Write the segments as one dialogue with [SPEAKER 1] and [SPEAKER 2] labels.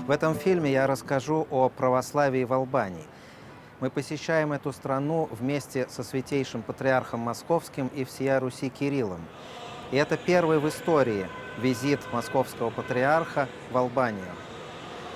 [SPEAKER 1] В этом фильме я расскажу о православии в Албании. Мы посещаем эту страну вместе со святейшим патриархом Московским и всея Руси Кириллом. И это первый в истории визит московского патриарха в Албанию.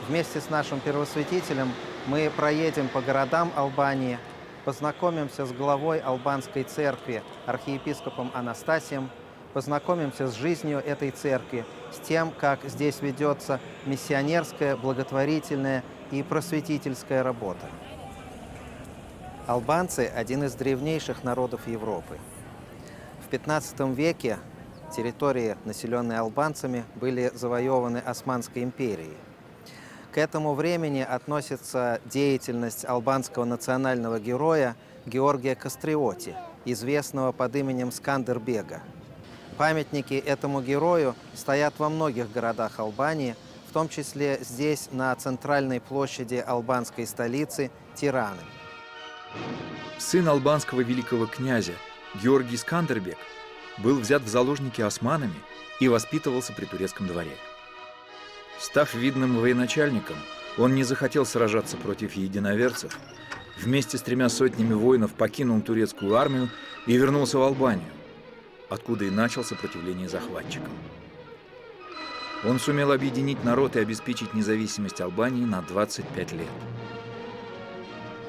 [SPEAKER 1] Вместе с нашим первосвятителем мы проедем по городам Албании, познакомимся с главой албанской церкви, архиепископом Анастасием, познакомимся с жизнью этой церкви, с тем, как здесь ведется миссионерская, благотворительная и просветительская работа. Албанцы – один из древнейших народов Европы. В XV веке территории, населенные албанцами, были завоеваны Османской империей. К этому времени относится деятельность албанского национального героя Георгия Кастриоти, известного под именем Скандербега. Памятники этому герою стоят во многих городах Албании, в том числе здесь, на центральной площади албанской столицы Тираны.
[SPEAKER 2] Сын албанского великого князя Георгий Скандербег был взят в заложники османами и воспитывался при турецком дворе. Став видным военачальником, он не захотел сражаться против единоверцев, вместе с 3 сотнями воинов покинул турецкую армию и вернулся в Албанию, откуда и начал сопротивление захватчикам. Он сумел объединить народ и обеспечить независимость Албании на 25 лет.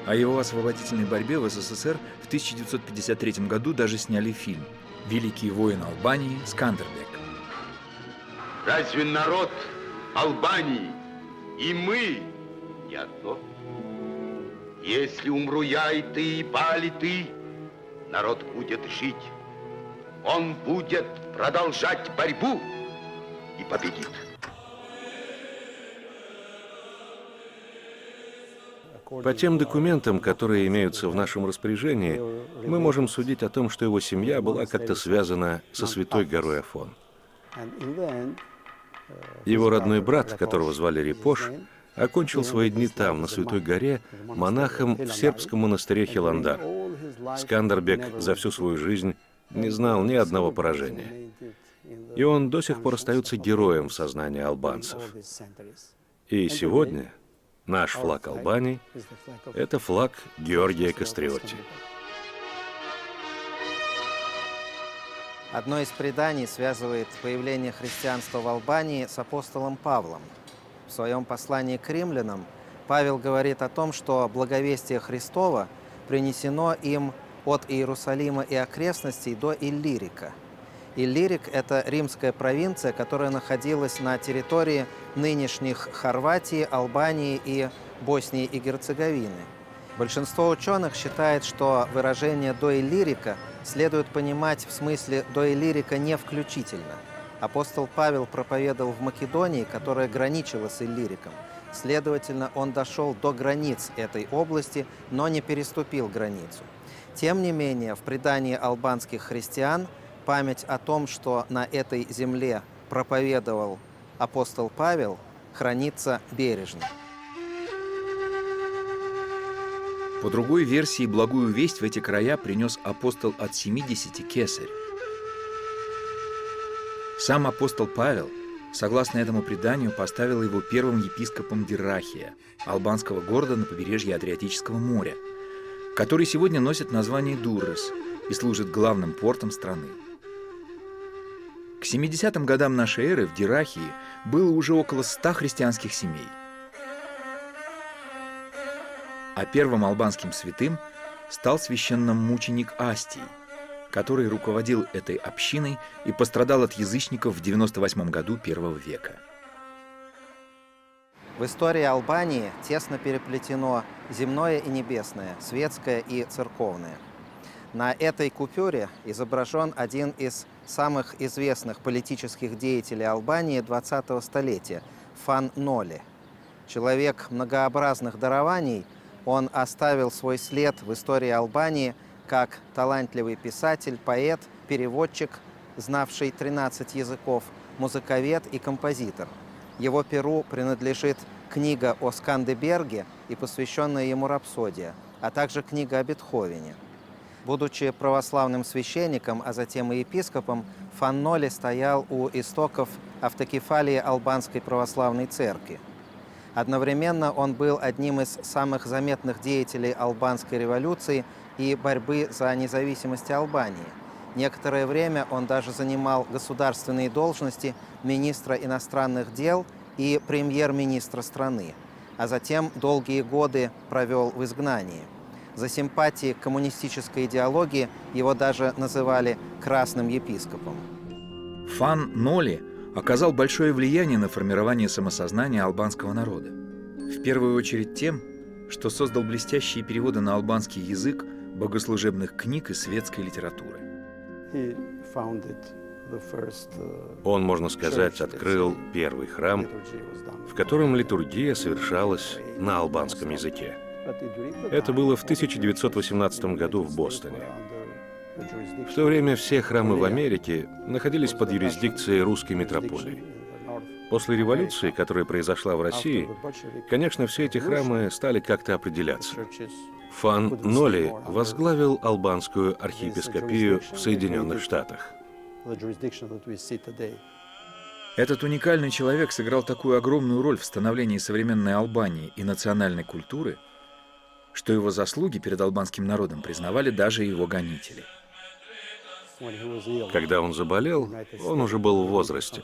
[SPEAKER 2] О его освободительной борьбе в СССР в 1953 году даже сняли фильм «Великий воин Албании Скандербег».
[SPEAKER 3] Разве народ Албании и мы не одно? Если умру я и ты, и пали ты, народ будет жить. Он будет продолжать борьбу и победит.
[SPEAKER 4] По тем документам, которые имеются в нашем распоряжении, мы можем судить о том, что его семья была как-то связана со святой горой Афон. Его родной брат, которого звали Репош, окончил свои дни там, на Святой горе, монахом в сербском монастыре Хиландар. Скандербег за всю свою жизнь не знал ни одного поражения. И он до сих пор остается героем в сознании албанцев. И сегодня наш флаг Албании – это флаг Георгия Кастриоти.
[SPEAKER 1] Одно из преданий связывает появление христианства в Албании с апостолом Павлом. В своем послании к римлянам Павел говорит о том, что благовестие Христова принесено им от Иерусалима и окрестностей до Иллирика. Иллирик – это римская провинция, которая находилась на территории нынешних Хорватии, Албании и Боснии и Герцеговины. Большинство ученых считает, что выражение «до Иллирика» следует понимать в смысле «до Иллирика» не включительно. Апостол Павел проповедовал в Македонии, которая граничила с Иллириком. Следовательно, он дошел до границ этой области, но не переступил границу. Тем не менее, в предании албанских христиан память о том, что на этой земле проповедовал апостол Павел, хранится бережно.
[SPEAKER 2] По другой версии, благую весть в эти края принес апостол от 70 Кесарь. Сам апостол Павел, согласно этому преданию, поставил его первым епископом Диррахия, албанского города на побережье Адриатического моря, который сегодня носит название Дуррес и служит главным портом страны. К 70-м годам нашей эры в Диррахии было уже около 100 христианских семей. А первым албанским святым стал священномученик Астий, который руководил этой общиной и пострадал от язычников в 98 году I века.
[SPEAKER 1] В истории Албании тесно переплетено земное и небесное, светское и церковное. На этой купюре изображен один из самых известных политических деятелей Албании 20-го столетия – Фан Ноли. Человек многообразных дарований, он оставил свой след в истории Албании как талантливый писатель, поэт, переводчик, знавший 13 языков, музыковед и композитор. Его перу принадлежит книга о Скандербеге и посвященная ему рапсодия, а также книга о Бетховене. Будучи православным священником, а затем и епископом, Фан Ноли стоял у истоков автокефалии Албанской православной церкви. Одновременно он был одним из самых заметных деятелей албанской революции и борьбы за независимость Албании. Некоторое время он даже занимал государственные должности министра иностранных дел и премьер-министра страны, а затем долгие годы провел в изгнании. За симпатии к коммунистической идеологии его даже называли «красным епископом».
[SPEAKER 2] Фан Ноли оказал большое влияние на формирование самосознания албанского народа. В первую очередь тем, что создал блестящие переводы на албанский язык богослужебных книг и светской литературы.
[SPEAKER 4] Он, можно сказать, открыл первый храм, в котором литургия совершалась на албанском языке. Это было в 1918 году в Бостоне. В то время все храмы в Америке находились под юрисдикцией русской митрополии. После революции, которая произошла в России, конечно, все эти храмы стали как-то определяться. Фан Ноли возглавил албанскую архиепископию в Соединенных Штатах.
[SPEAKER 2] Этот уникальный человек сыграл такую огромную роль в становлении современной Албании и национальной культуры, что его заслуги перед албанским народом признавали даже его гонители.
[SPEAKER 4] Когда он заболел, он уже был в возрасте.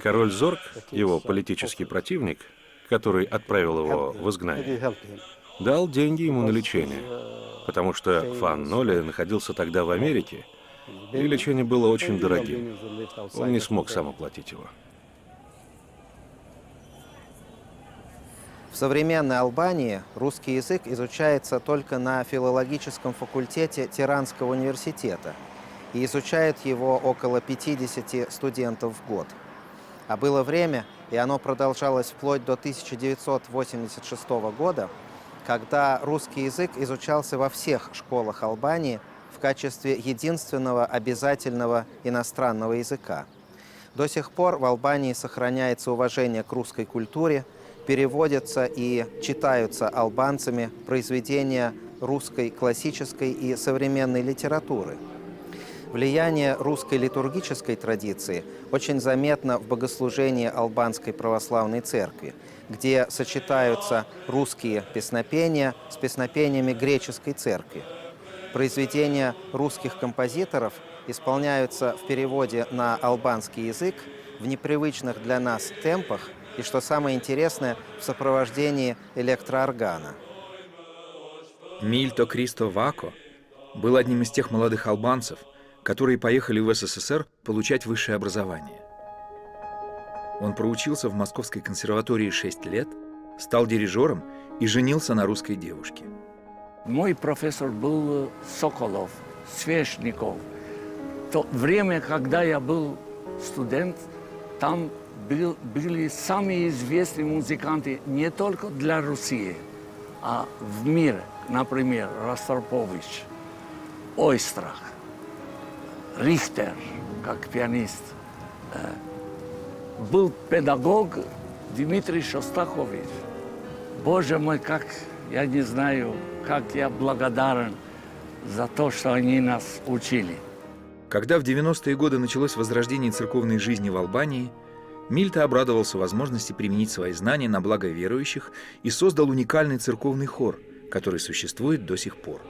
[SPEAKER 4] Король Зорг, его политический противник, который отправил его в изгнание, дал деньги ему на лечение, потому что Фан Ноли находился тогда в Америке, и лечение было очень дорогим. Он не смог сам оплатить его.
[SPEAKER 1] В современной Албании русский язык изучается только на филологическом факультете Тиранского университета, и изучает его около 50 студентов в год. А было время, и оно продолжалось вплоть до 1986 года, когда русский язык изучался во всех школах Албании в качестве единственного обязательного иностранного языка. До сих пор в Албании сохраняется уважение к русской культуре, переводятся и читаются албанцами произведения русской классической и современной литературы. Влияние русской литургической традиции очень заметно в богослужении Албанской православной церкви, где сочетаются русские песнопения с песнопениями греческой церкви. Произведения русских композиторов исполняются в переводе на албанский язык в непривычных для нас темпах и, что самое интересное, в сопровождении электрооргана.
[SPEAKER 2] Мильто Кристо Вако был одним из тех молодых албанцев, которые поехали в СССР получать высшее образование. Он проучился в Московской консерватории 6 лет, стал дирижером и женился на русской девушке.
[SPEAKER 5] Мой профессор был Соколов, Свешников. То время, когда я был студент, там были самые известные музыканты не только для России, а в мире. Например, Ростропович, Ойстрах, Рихтер, как пианист. Был педагог Дмитрий Шостакович. Боже мой, как я не знаю, как я благодарен за то, что они нас учили.
[SPEAKER 2] Когда в 90-е годы началось возрождение церковной жизни в Албании, Мильто обрадовался возможности применить свои знания на благо верующих и создал уникальный церковный хор, который существует до сих пор.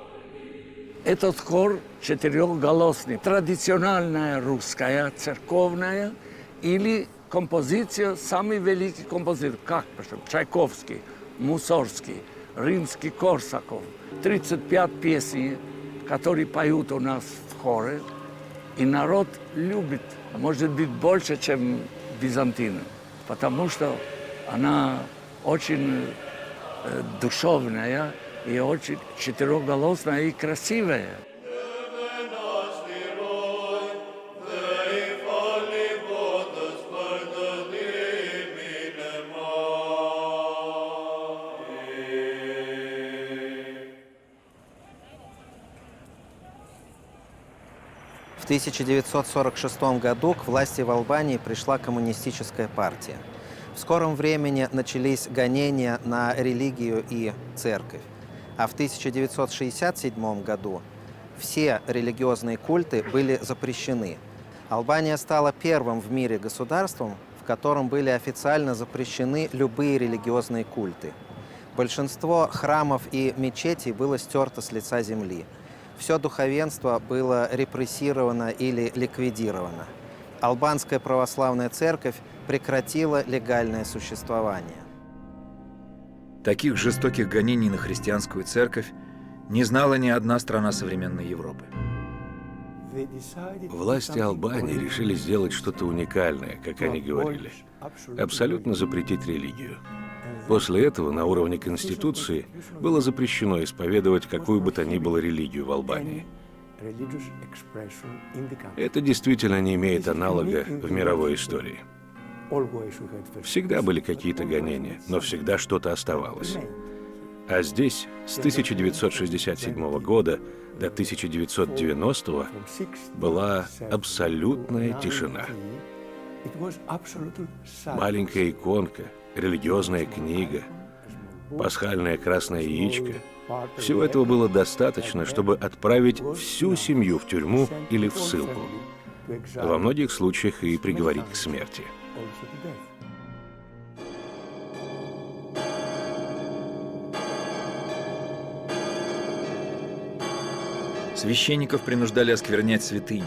[SPEAKER 5] Этот хор четырехголосный, традиционная русская, церковная или композиция, самый великий композитор, как Чайковский, Мусорский, Римский-Корсаков. 35 песен, которые поют у нас в хоре, и народ любит, может быть, больше, чем Византина, потому что она очень душевная, и очень четырехголосная и красивая.
[SPEAKER 1] В 1946 году к власти в Албании пришла коммунистическая партия. В скором времени начались гонения на религию и церковь. А в 1967 году все религиозные культы были запрещены. Албания стала первым в мире государством, в котором были официально запрещены любые религиозные культы. Большинство храмов и мечетей было стерто с лица земли. Все духовенство было репрессировано или ликвидировано. Албанская православная церковь прекратила легальное существование.
[SPEAKER 2] Таких жестоких гонений на христианскую церковь не знала ни одна страна современной Европы.
[SPEAKER 4] Власти Албании решили сделать что-то уникальное, как они говорили. Абсолютно запретить религию. После этого на уровне Конституции было запрещено исповедовать какую бы то ни было религию в Албании. Это действительно не имеет аналога в мировой истории. Всегда были какие-то гонения, но всегда что-то оставалось. А здесь с 1967 года до 1990 была абсолютная тишина. Маленькая иконка, религиозная книга, пасхальное красное яичко – всего этого было достаточно, чтобы отправить всю семью в тюрьму или в ссылку. Во многих случаях и приговорить к смерти.
[SPEAKER 2] Священников принуждали осквернять святыни,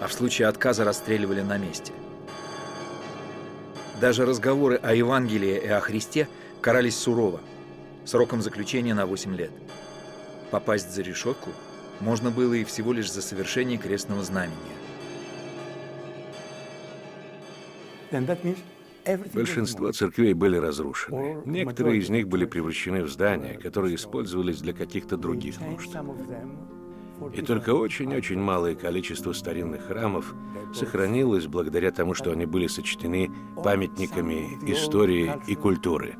[SPEAKER 2] а в случае отказа расстреливали на месте. Даже разговоры о Евангелии и о Христе карались сурово, сроком заключения на 8 лет. Попасть за решетку можно было и всего лишь за совершение крестного знамения.
[SPEAKER 4] Большинство церквей были разрушены. Некоторые из них были превращены в здания, которые использовались для каких-то других нужд. И только очень-очень малое количество старинных храмов сохранилось благодаря тому, что они были сочтены памятниками истории и культуры.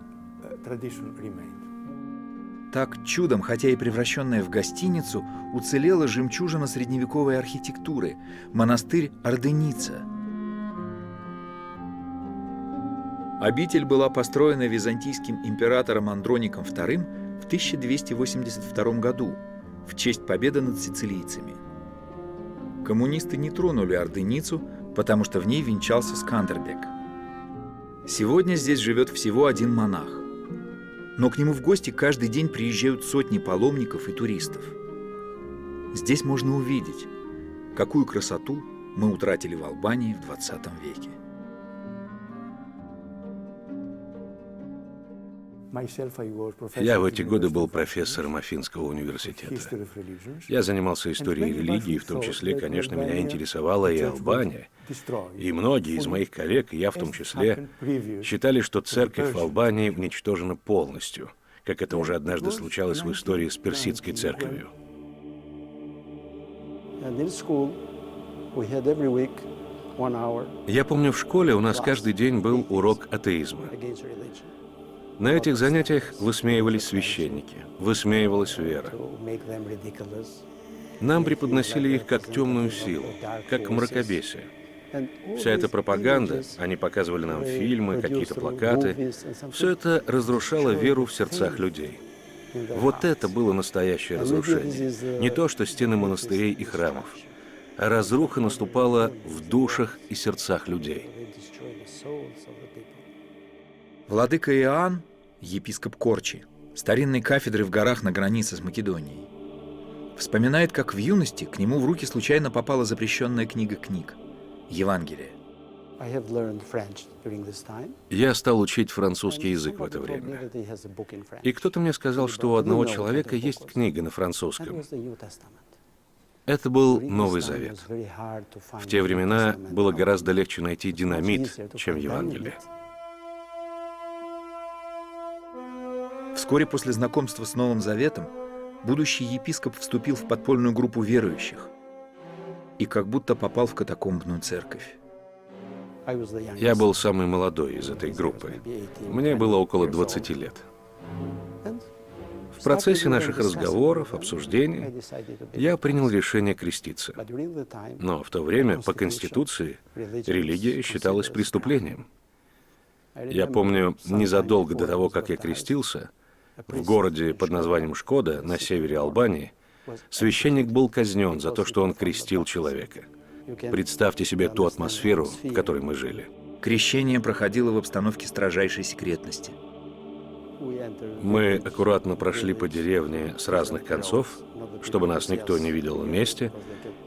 [SPEAKER 2] Так чудом, хотя и превращенная в гостиницу, уцелела жемчужина средневековой архитектуры – монастырь Орденица. Обитель была построена византийским императором Андроником II в 1282 году в честь победы над сицилийцами. Коммунисты не тронули Орденицу, потому что в ней венчался Скандербек. Сегодня здесь живет всего один монах, но к нему в гости каждый день приезжают сотни паломников и туристов. Здесь можно увидеть, какую красоту мы утратили в Албании в 20 веке.
[SPEAKER 4] Я в эти годы был профессором Афинского университета. Я занимался историей религии, в том числе, конечно, меня интересовала и Албания. И многие из моих коллег, и я в том числе, считали, что церковь в Албании уничтожена полностью, как это уже однажды случалось в истории с персидской церковью. Я помню, в школе у нас каждый день был урок атеизма. На этих занятиях высмеивались священники, высмеивалась вера. Нам преподносили их как темную силу, как мракобесие. Вся эта пропаганда, они показывали нам фильмы, какие-то плакаты, все это разрушало веру в сердцах людей. Вот это было настоящее разрушение. Не то, что стены монастырей и храмов, а разруха наступала в душах и сердцах людей.
[SPEAKER 2] Владыка Иоанн, епископ Корчи, старинной кафедры в горах на границе с Македонией, вспоминает, как в юности к нему в руки случайно попала запрещенная книга книг – Евангелие.
[SPEAKER 4] Я стал учить французский язык в это время. И кто-то мне сказал, что у одного человека есть книга на французском. Это был Новый Завет. В те времена было гораздо легче найти динамит, чем Евангелие.
[SPEAKER 2] Вскоре после знакомства с Новым Заветом будущий епископ вступил в подпольную группу верующих и как будто попал в катакомбную церковь.
[SPEAKER 4] Я был самый молодой из этой группы. Мне было около 20 лет. В процессе наших разговоров, обсуждений, я принял решение креститься. Но в то время, по Конституции, религия считалась преступлением. Я помню, незадолго до того, как я крестился, в городе под названием Шкода, на севере Албании, священник был казнен за то, что он крестил человека. Представьте себе ту атмосферу, в которой мы жили.
[SPEAKER 2] Крещение проходило в обстановке строжайшей секретности.
[SPEAKER 4] Мы аккуратно прошли по деревне с разных концов, чтобы нас никто не видел вместе,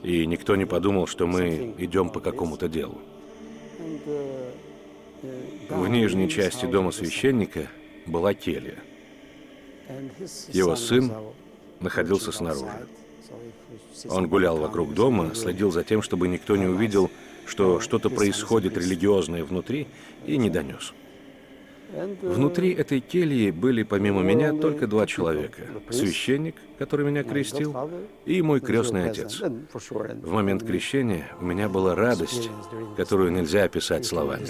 [SPEAKER 4] и никто не подумал, что мы идем по какому-то делу. В нижней части дома священника была келья. Его сын находился снаружи. Он гулял вокруг дома, следил за тем, чтобы никто не увидел, что что-то происходит религиозное внутри, и не донес. Внутри этой кельи были помимо меня только 2 человека. Священник, который меня крестил, и мой крестный отец. В момент крещения у меня была радость, которую нельзя описать словами.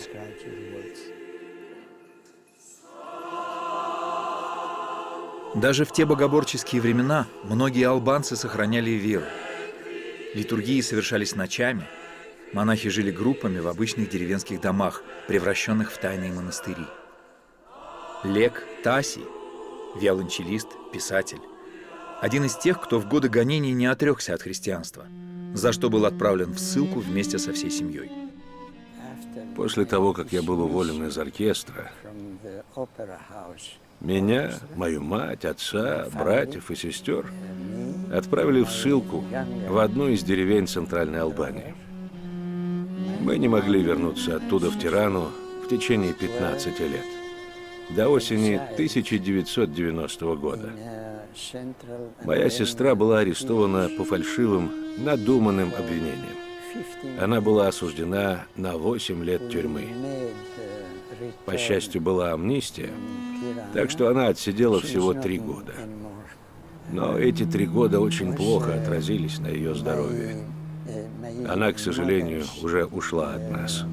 [SPEAKER 2] Даже в те богоборческие времена многие албанцы сохраняли веру. Литургии совершались ночами, монахи жили группами в обычных деревенских домах, превращенных в тайные монастыри. Лек Таси, виолончелист, писатель, один из тех, кто в годы гонений не отрекся от христианства, за что был отправлен в ссылку вместе со всей семьей.
[SPEAKER 4] После того, как я был уволен из оркестра, меня, мою мать, отца, братьев и сестер отправили в ссылку в одну из деревень Центральной Албании. Мы не могли вернуться оттуда в Тирану в течение 15 лет, до осени 1990 года. Моя сестра была арестована по фальшивым, надуманным обвинениям. Она была осуждена на 8 лет тюрьмы. По счастью, была амнистия, так что она отсидела всего 3 года. Но эти 3 года очень плохо отразились на ее здоровье. Она, к сожалению, уже ушла от нас.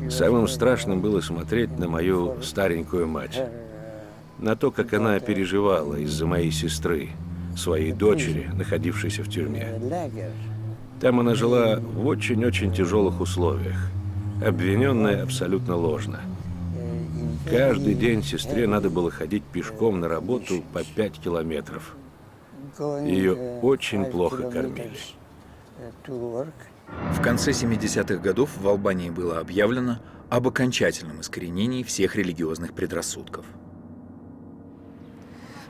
[SPEAKER 4] Самым страшным было смотреть на мою старенькую мать, на то, как она переживала из-за моей сестры, своей дочери, находившейся в тюрьме. Там она жила в очень-очень тяжелых условиях, обвиненная абсолютно ложно. Каждый день сестре надо было ходить пешком на работу по 5 километров. Ее очень плохо кормили.
[SPEAKER 2] В конце 70-х годов в Албании было объявлено об окончательном искоренении всех религиозных предрассудков.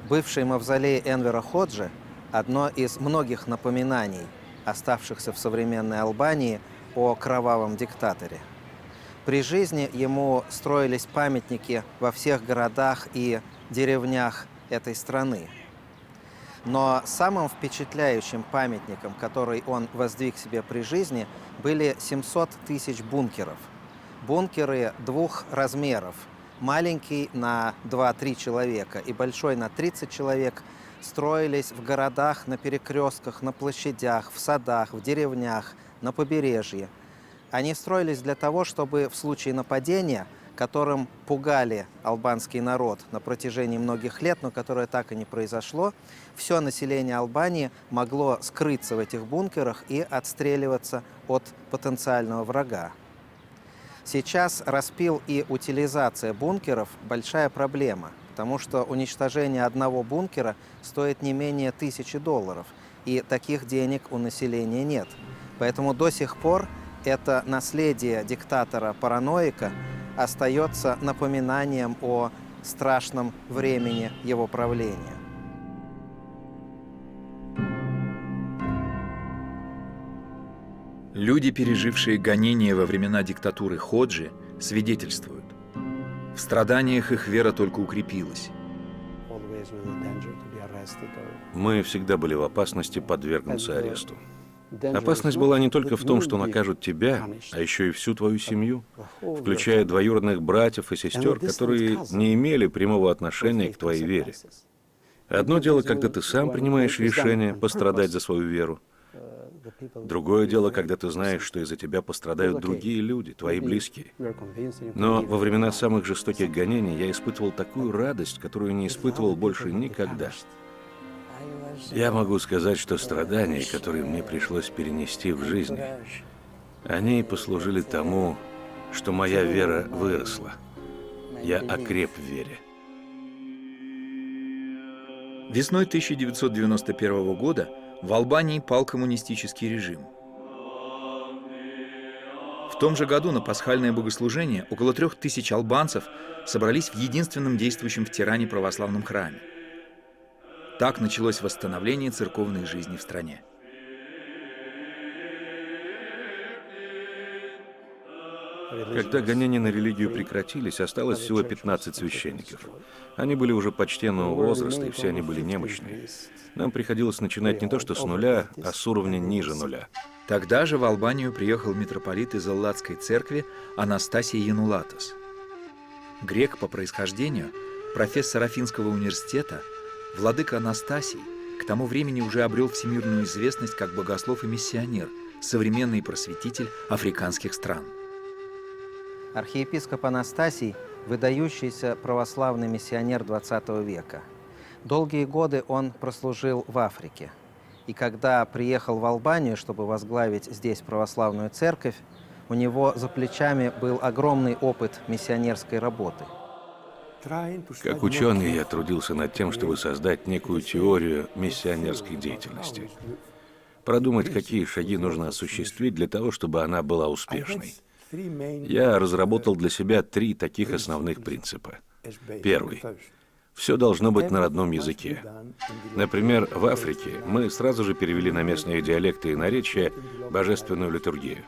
[SPEAKER 1] Бывший мавзолей Энвера Ходжи – одно из многих напоминаний, оставшихся в современной Албании, о кровавом диктаторе. При жизни ему строились памятники во всех городах и деревнях этой страны. Но самым впечатляющим памятником, который он воздвиг себе при жизни, были 700 тысяч бункеров. Бункеры 2 размеров. Маленький на 2-3 человека и большой на 30 человек строились в городах, на перекрестках, на площадях, в садах, в деревнях, на побережье. Они строились для того, чтобы в случае нападения, которым пугали албанский народ на протяжении многих лет, но которое так и не произошло, все население Албании могло скрыться в этих бункерах и отстреливаться от потенциального врага. Сейчас распил и утилизация бункеров – большая проблема, потому что уничтожение одного бункера стоит не менее $1000, и таких денег у населения нет. Поэтому до сих пор это наследие диктатора-параноика остается напоминанием о страшном времени его правления.
[SPEAKER 2] Люди, пережившие гонения во времена диктатуры Ходжи, свидетельствуют. В страданиях их вера только укрепилась.
[SPEAKER 4] Мы всегда были в опасности подвергнуться аресту. Опасность была не только в том, что накажут тебя, а еще и всю твою семью, включая двоюродных братьев и сестер, которые не имели прямого отношения к твоей вере. Одно дело, когда ты сам принимаешь решение пострадать за свою веру. Другое дело, когда ты знаешь, что из-за тебя пострадают другие люди, твои близкие. Но во времена самых жестоких гонений я испытывал такую радость, которую не испытывал больше никогда. Я могу сказать, что страдания, которые мне пришлось перенести в жизни, они послужили тому, что моя вера выросла. Я окреп в вере.
[SPEAKER 2] Весной 1991 года в Албании пал коммунистический режим. В том же году на пасхальное богослужение около 3000 албанцев собрались в единственном действующем в Тиране православном храме. Так началось восстановление церковной жизни в стране.
[SPEAKER 4] Когда гонения на религию прекратились, осталось всего 15 священников. Они были уже почтенного возраста, и все они были немощные. Нам приходилось начинать не то что с нуля, а с уровня ниже нуля.
[SPEAKER 2] Тогда же в Албанию приехал митрополит из Элладской церкви Анастасий Янулатос. Грек по происхождению, профессор Афинского университета, владыка Анастасий к тому времени уже обрел всемирную известность как богослов и миссионер, современный просветитель африканских стран.
[SPEAKER 1] Архиепископ Анастасий – выдающийся православный миссионер XX века. Долгие годы он прослужил в Африке. И когда приехал в Албанию, чтобы возглавить здесь православную церковь, у него за плечами был огромный опыт миссионерской работы.
[SPEAKER 4] Как ученый я трудился над тем, чтобы создать некую теорию миссионерской деятельности. Продумать, какие шаги нужно осуществить для того, чтобы она была успешной. Я разработал для себя 3 таких основных принципа. Первый. Все должно быть на родном языке. Например, в Африке мы сразу же перевели на местные диалекты и наречия божественную литургию.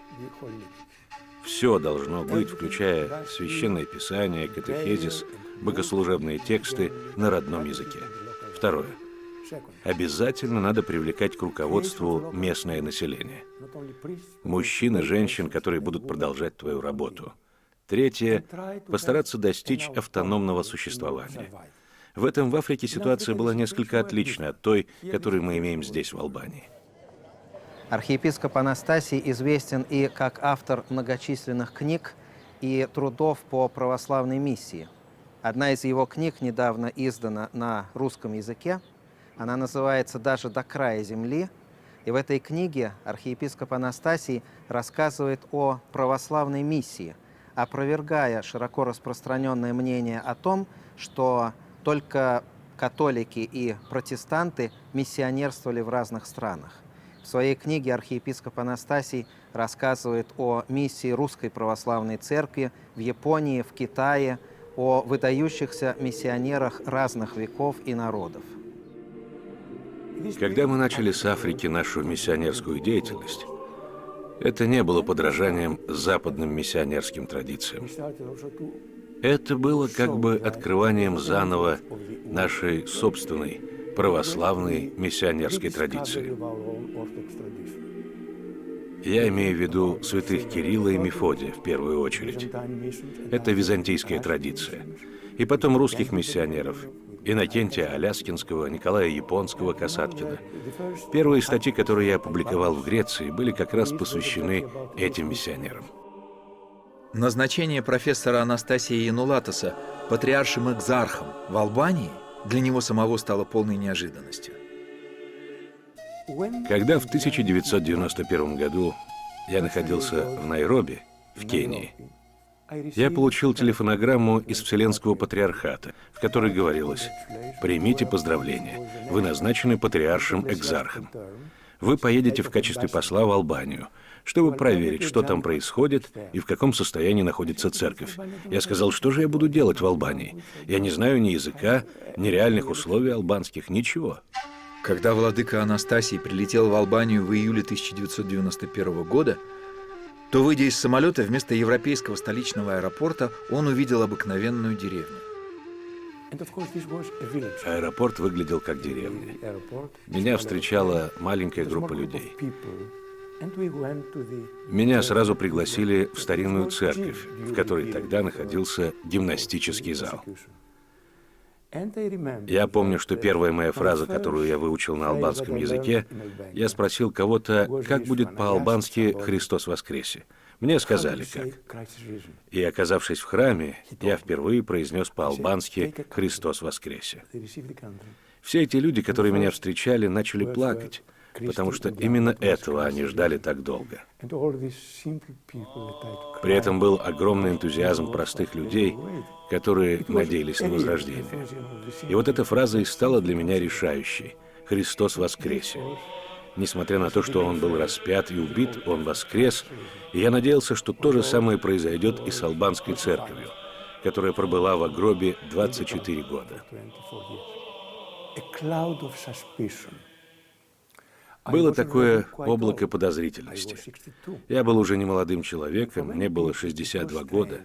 [SPEAKER 4] Все должно быть, включая священное писание, катехезис, богослужебные тексты на родном языке. Второе. Обязательно надо привлекать к руководству местное население. Мужчин и женщин, которые будут продолжать твою работу. Третье. Постараться достичь автономного существования. В этом в Африке ситуация была несколько отлична от той, которую мы имеем здесь, в Албании.
[SPEAKER 1] Архиепископ Анастасий известен и как автор многочисленных книг и трудов по православной миссии. Одна из его книг недавно издана на русском языке. Она называется «Даже до края земли». И в этой книге архиепископ Анастасий рассказывает о православной миссии, опровергая широко распространенное мнение о том, что только католики и протестанты миссионерствовали в разных странах. В своей книге архиепископ Анастасий рассказывает о миссии Русской Православной Церкви в Японии, в Китае, о выдающихся миссионерах разных веков и народов.
[SPEAKER 4] Когда мы начали с Африки нашу миссионерскую деятельность, это не было подражанием западным миссионерским традициям. Это было как бы открыванием заново нашей собственной православной миссионерской традиции. Я имею в виду святых Кирилла и Мефодия в первую очередь. Это византийская традиция. И потом русских миссионеров. Иннокентия Аляскинского, Николая Японского, Касаткина. Первые статьи, которые я опубликовал в Греции, были как раз посвящены этим миссионерам.
[SPEAKER 2] Назначение профессора Анастасия Янулатоса патриаршим экзархом в Албании для него самого стало полной неожиданностью.
[SPEAKER 4] Когда в 1991 году я находился в Найроби, в Кении, я получил телефонограмму из Вселенского Патриархата, в которой говорилось: «Примите поздравления, вы назначены патриаршим экзархом. Вы поедете в качестве посла в Албанию, чтобы проверить, что там происходит и в каком состоянии находится церковь». Я сказал: что же я буду делать в Албании? Я не знаю ни языка, ни реальных условий албанских, ничего.
[SPEAKER 2] Когда владыка Анастасий прилетел в Албанию в июле 1991 года, то, выйдя из самолета, вместо европейского столичного аэропорта, он увидел обыкновенную деревню.
[SPEAKER 4] Аэропорт выглядел как деревня. Меня встречала маленькая группа людей. Меня сразу пригласили в старинную церковь, в которой тогда находился гимнастический зал. Я помню, что первая моя фраза, которую я выучил на албанском языке, я спросил кого-то, как будет по-албански «Христос воскресе». Мне сказали, как. И, оказавшись в храме, я впервые произнес по-албански «Христос воскресе». Все эти люди, которые меня встречали, начали плакать, потому что именно этого они ждали так долго. При этом был огромный энтузиазм простых людей, которые надеялись на возрождение. И вот эта фраза и стала для меня решающей. «Христос воскресе». Несмотря на то, что он был распят и убит, он воскрес, и я надеялся, что то же самое произойдет и с албанской церковью, которая пробыла в гробе 24 года. Было такое облако подозрительности. Я был уже не молодым человеком, мне было 62 года.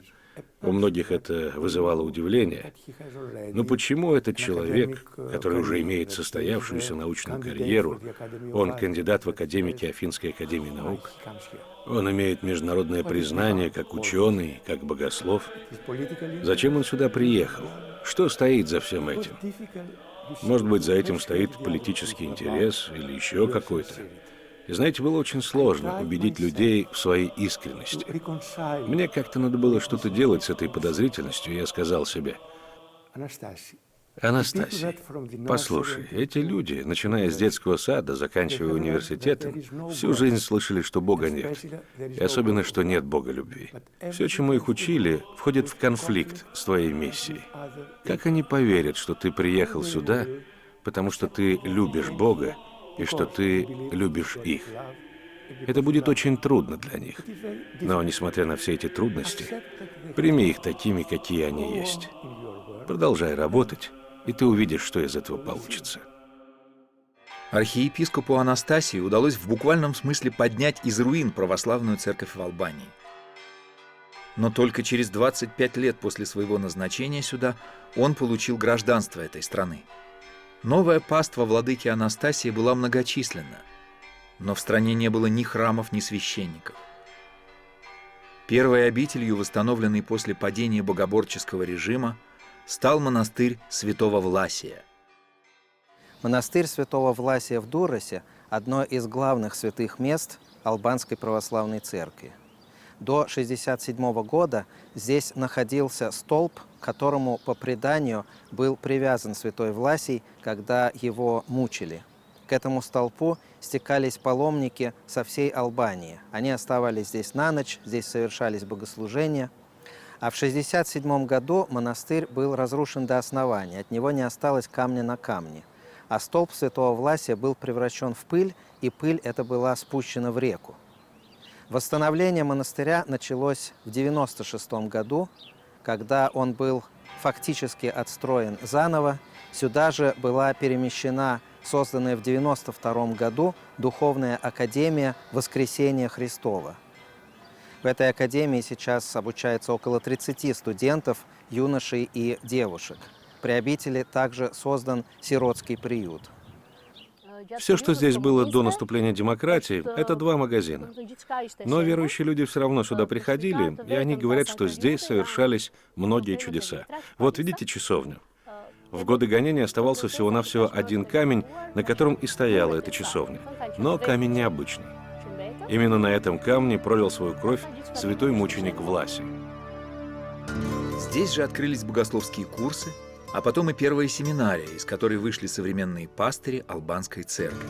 [SPEAKER 4] У многих это вызывало удивление. Но почему этот человек, который уже имеет состоявшуюся научную карьеру, он кандидат в академики Афинской академии наук, он имеет международное признание как ученый, как богослов, зачем он сюда приехал? Что стоит за всем этим? Может быть, за этим стоит политический интерес или еще какой-то. И знаете, было очень сложно убедить людей в своей искренности. Мне как-то надо было что-то делать с этой подозрительностью, и я сказал себе: Анастасий, послушай, эти люди, начиная с детского сада, заканчивая университетом, всю жизнь слышали, что Бога нет, и особенно, что нет Бога любви. Все, чему их учили, входит в конфликт с твоей миссией. Как они поверят, что ты приехал сюда, потому что ты любишь Бога, и что ты любишь их? Это будет очень трудно для них. Но, несмотря на все эти трудности, прими их такими, какие они есть. Продолжай работать, и ты увидишь, что из этого получится.
[SPEAKER 2] Архиепископу Анастасию удалось в буквальном смысле поднять из руин православную церковь в Албании. Но только через 25 лет после своего назначения сюда он получил гражданство этой страны. Новая паства владыки Анастасия была многочисленна, но в стране не было ни храмов, ни священников. Первой обителью, восстановленной после падения богоборческого режима, стал монастырь святого Власия.
[SPEAKER 1] Монастырь святого Власия в Дуросе – одно из главных святых мест Албанской православной церкви. До 1967 года здесь находился столб, к которому, по преданию, был привязан святой Власий, когда его мучили. К этому столпу стекались паломники со всей Албании. Они оставались здесь на ночь, здесь совершались богослужения. А в 1967 году монастырь был разрушен до основания, от него не осталось камня на камне. А столб святого Власия был превращен в пыль, и пыль эта была спущена в реку. Восстановление монастыря началось в 1996 году, когда он был фактически отстроен заново. Сюда же была перемещена созданная в 1992 году Духовная академия Воскресения Христова. В этой академии сейчас обучается около 30 студентов, юношей и девушек. При обители также создан сиротский приют.
[SPEAKER 4] Все, что здесь было до наступления демократии, это 2 магазина. Но верующие люди все равно сюда приходили, и они говорят, что здесь совершались многие чудеса. Вот видите часовню? В годы гонения оставался всего-навсего 1 камень, на котором и стояла эта часовня. Но камень необычный. Именно на этом камне пролил свою кровь святой мученик Власий.
[SPEAKER 2] Здесь же открылись богословские курсы, а потом и первая семинария, из которой вышли современные пастыри албанской церкви.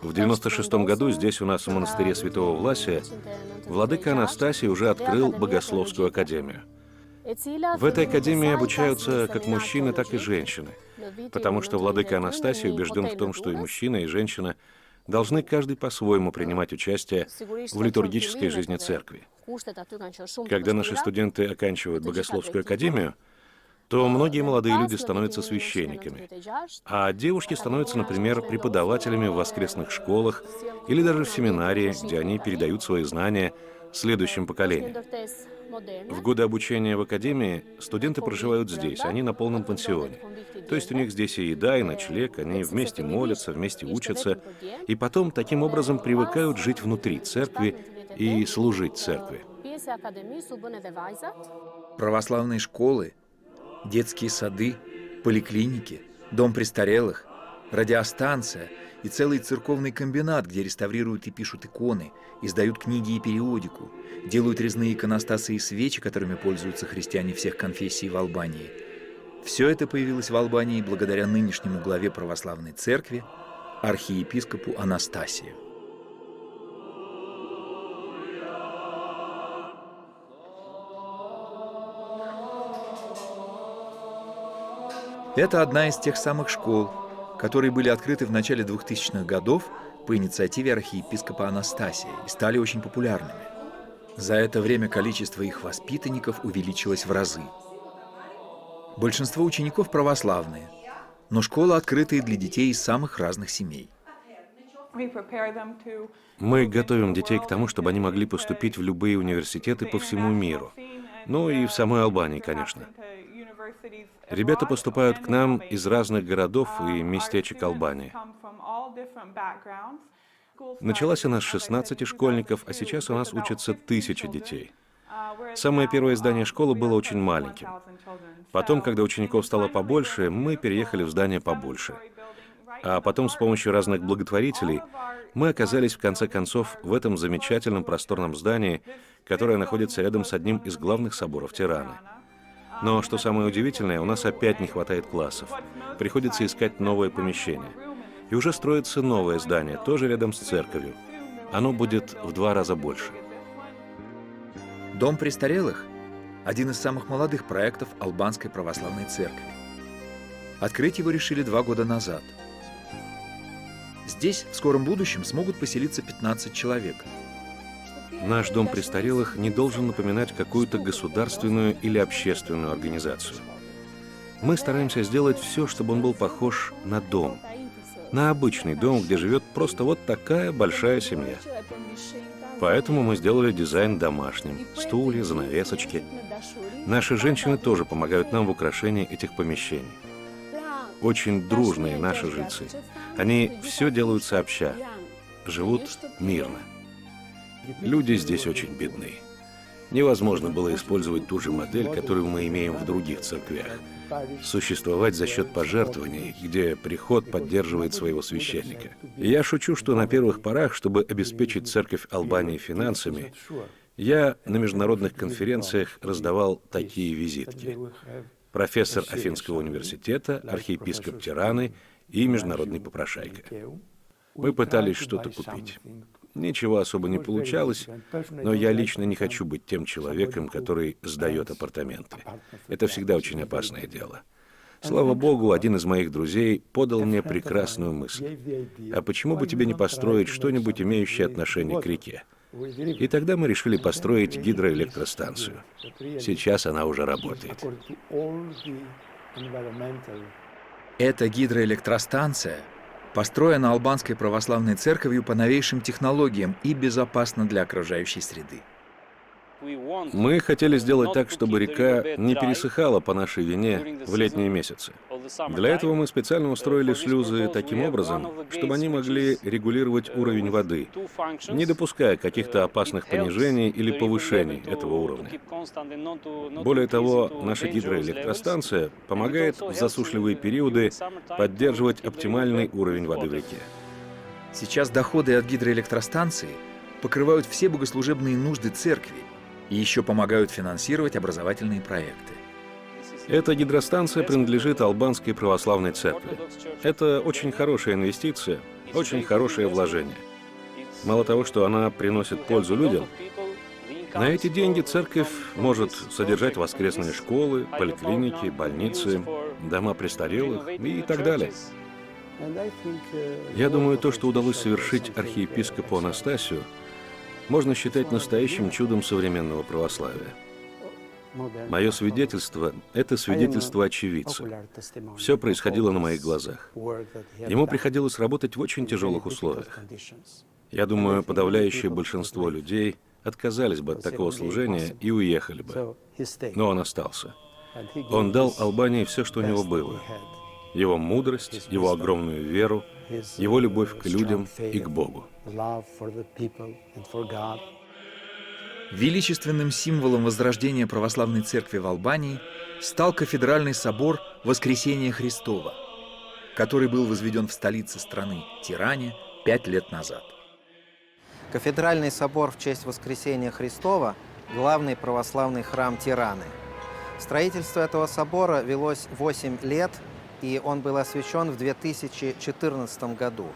[SPEAKER 4] В 1996 году здесь у нас в монастыре святого Власия владыка Анастасий уже открыл богословскую академию. В этой академии обучаются как мужчины, так и женщины, потому что владыка Анастасий убежден в том, что и мужчина, и женщина должны каждый по-своему принимать участие в литургической жизни церкви. Когда наши студенты оканчивают богословскую академию, то многие молодые люди становятся священниками, а девушки становятся, например, преподавателями в воскресных школах или даже в семинарии, где они передают свои знания следующим поколениям. В годы обучения в академии студенты проживают здесь, они на полном пансионе. То есть у них здесь и еда, и ночлег, они вместе молятся, вместе учатся, и потом таким образом привыкают жить внутри церкви и служить церкви.
[SPEAKER 2] Православные школы, детские сады, поликлиники, дом престарелых, радиостанция и целый церковный комбинат, где реставрируют и пишут иконы, издают книги и периодику, делают резные иконостасы и свечи, которыми пользуются христиане всех конфессий в Албании. Все это появилось в Албании благодаря нынешнему главе православной церкви, архиепископу Анастасию. Это одна из тех самых школ, которые были открыты в начале 2000-х годов по инициативе архиепископа Анастасия и стали очень популярными. За это время количество их воспитанников увеличилось в разы. Большинство учеников православные, но школа открыта и для детей из самых разных семей.
[SPEAKER 4] Мы готовим детей к тому, чтобы они могли поступить в любые университеты по всему миру. Ну и в самой Албании, конечно. Ребята поступают к нам из разных городов и местечек Албании. Началась она с 16 школьников, а сейчас у нас учатся 1000 детей. Самое первое здание школы было очень маленьким. Потом, когда учеников стало побольше, мы переехали в здание побольше. А потом с помощью разных благотворителей мы оказались в конце концов в этом замечательном просторном здании, которое находится рядом с одним из главных соборов Тираны. Но что самое удивительное, у нас опять не хватает классов. Приходится искать новое помещение. И уже строится новое здание, тоже рядом с церковью. Оно будет в 2 раза больше.
[SPEAKER 2] Дом престарелых – один из самых молодых проектов Албанской православной церкви. Открыть его решили 2 года назад. Здесь в скором будущем смогут поселиться 15 человек.
[SPEAKER 4] Наш дом престарелых не должен напоминать какую-то государственную или общественную организацию. Мы стараемся сделать все, чтобы он был похож на дом. На обычный дом, где живет просто вот такая большая семья. Поэтому мы сделали дизайн домашним. Стулья, занавесочки. Наши женщины тоже помогают нам в украшении этих помещений. Очень дружные наши жильцы. Они все делают сообща. Живут мирно. Люди здесь очень бедны. Невозможно было использовать ту же модель, которую мы имеем в других церквях. Существовать за счет пожертвований, где приход поддерживает своего священника. И я шучу, что на первых порах, чтобы обеспечить церковь Албании финансами, я на международных конференциях раздавал такие визитки. Профессор Афинского университета, архиепископ Тираны и международный попрошайка. Мы пытались что-то купить. Ничего особо не получалось, но я лично не хочу быть тем человеком, который сдает апартаменты. Это всегда очень опасное дело. Слава богу, один из моих друзей подал мне прекрасную мысль. А почему бы тебе не построить что-нибудь, имеющее отношение к реке? И тогда мы решили построить гидроэлектростанцию. Сейчас она уже работает.
[SPEAKER 2] Эта гидроэлектростанция построена Албанской православной церковью по новейшим технологиям и безопасна для окружающей среды.
[SPEAKER 4] Мы хотели сделать так, чтобы река не пересыхала по нашей вине в летние месяцы. Для этого мы специально устроили шлюзы таким образом, чтобы они могли регулировать уровень воды, не допуская каких-то опасных понижений или повышений этого уровня. Более того, наша гидроэлектростанция помогает в засушливые периоды поддерживать оптимальный уровень воды в реке.
[SPEAKER 2] Сейчас доходы от гидроэлектростанции покрывают все богослужебные нужды церкви и еще помогают финансировать образовательные проекты.
[SPEAKER 4] Эта гидростанция принадлежит Албанской православной церкви. Это очень хорошая инвестиция, очень хорошее вложение. Мало того, что она приносит пользу людям, на эти деньги церковь может содержать воскресные школы, поликлиники, больницы, дома престарелых и так далее. Я думаю, то, что удалось совершить архиепископу Анастасию, можно считать настоящим чудом современного православия. Мое свидетельство – это свидетельство очевидца. Все происходило на моих глазах. Ему приходилось работать в очень тяжелых условиях. Я думаю, подавляющее большинство людей отказались бы от такого служения и уехали бы. Но он остался. Он дал Албании все, что у него было. Его мудрость, его огромную веру, его любовь к людям и к Богу.
[SPEAKER 2] Величественным символом возрождения православной церкви в Албании стал кафедральный собор Воскресения Христова, который был возведен в столице страны Тиране 5 лет назад.
[SPEAKER 1] Кафедральный собор в честь Воскресения Христова – главный православный храм Тираны. Строительство этого собора велось 8 лет, и он был освящен в 2014 году.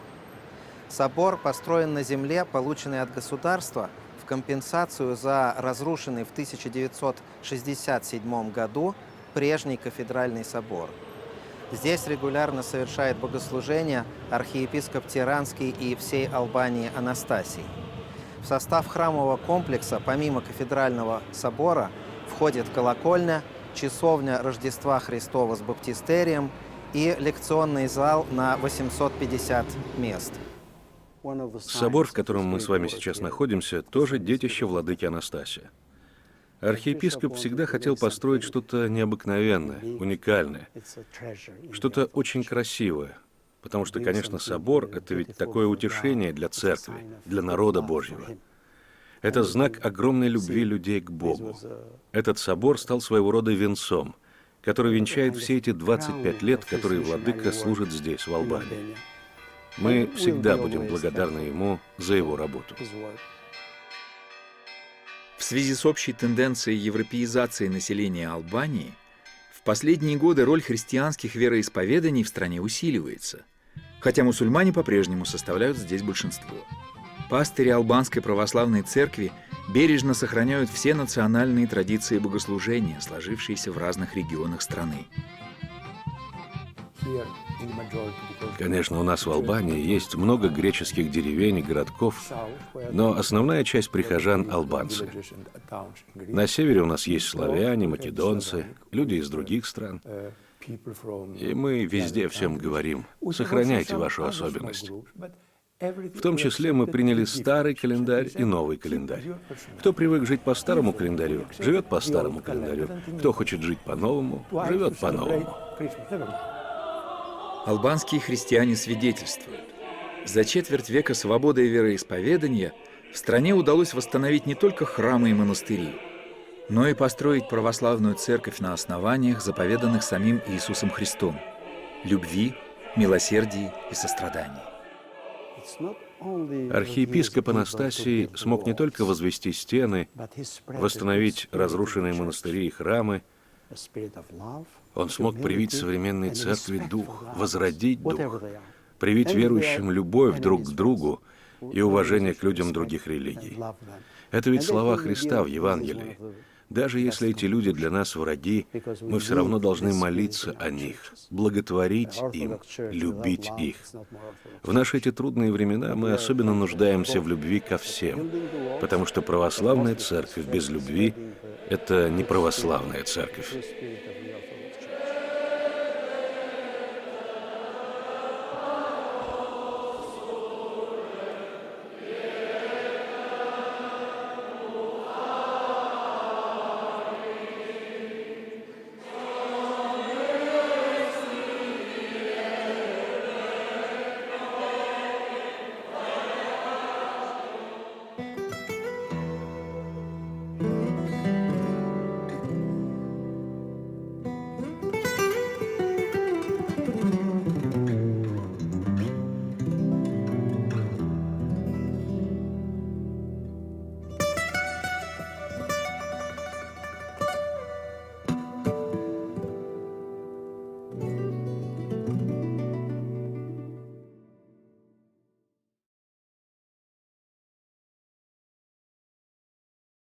[SPEAKER 1] Собор построен на земле, полученной от государства в компенсацию за разрушенный в 1967 году прежний кафедральный собор. Здесь регулярно совершает богослужения архиепископ Тиранский и всей Албании Анастасий. В состав храмового комплекса, помимо кафедрального собора, входит колокольня, часовня Рождества Христова с баптистерием и лекционный зал на 850 мест.
[SPEAKER 4] Собор, в котором мы с вами сейчас находимся, тоже детище владыки Анастасия. Архиепископ всегда хотел построить что-то необыкновенное, уникальное, что-то очень красивое. Потому что, конечно, собор — это ведь такое утешение для церкви, для народа Божьего. Это знак огромной любви людей к Богу. Этот собор стал своего рода венцом, который венчает все эти 25 лет, которые владыка служит здесь, в Албании. Мы всегда будем благодарны ему за его работу.
[SPEAKER 2] В связи с общей тенденцией европеизации населения Албании, в последние годы роль христианских вероисповеданий в стране усиливается, хотя мусульмане по-прежнему составляют здесь большинство. Пастыри Албанской православной церкви бережно сохраняют все национальные традиции богослужения, сложившиеся в разных регионах страны.
[SPEAKER 4] Конечно, у нас в Албании есть много греческих деревень и городков, но основная часть прихожан — албанцы. На севере у нас есть славяне, македонцы, люди из других стран. И мы везде всем говорим: сохраняйте вашу особенность. В том числе мы приняли старый календарь и новый календарь. Кто привык жить по старому календарю, живет по старому календарю. Кто хочет жить по-новому, живет по-новому.
[SPEAKER 2] Албанские христиане свидетельствуют: за четверть века свободы вероисповедания в стране удалось восстановить не только храмы и монастыри, но и построить православную церковь на основаниях, заповеданных самим Иисусом Христом – любви, милосердии и сострадании.
[SPEAKER 4] Архиепископ Анастасий смог не только возвести стены, восстановить разрушенные монастыри и храмы, он смог привить современной церкви дух, возродить дух, привить верующим любовь друг к другу и уважение к людям других религий. Это ведь слова Христа в Евангелии. Даже если эти люди для нас враги, мы все равно должны молиться о них, благотворить им, любить их. В наши эти трудные времена мы особенно нуждаемся в любви ко всем, потому что православная церковь без любви — это не православная церковь.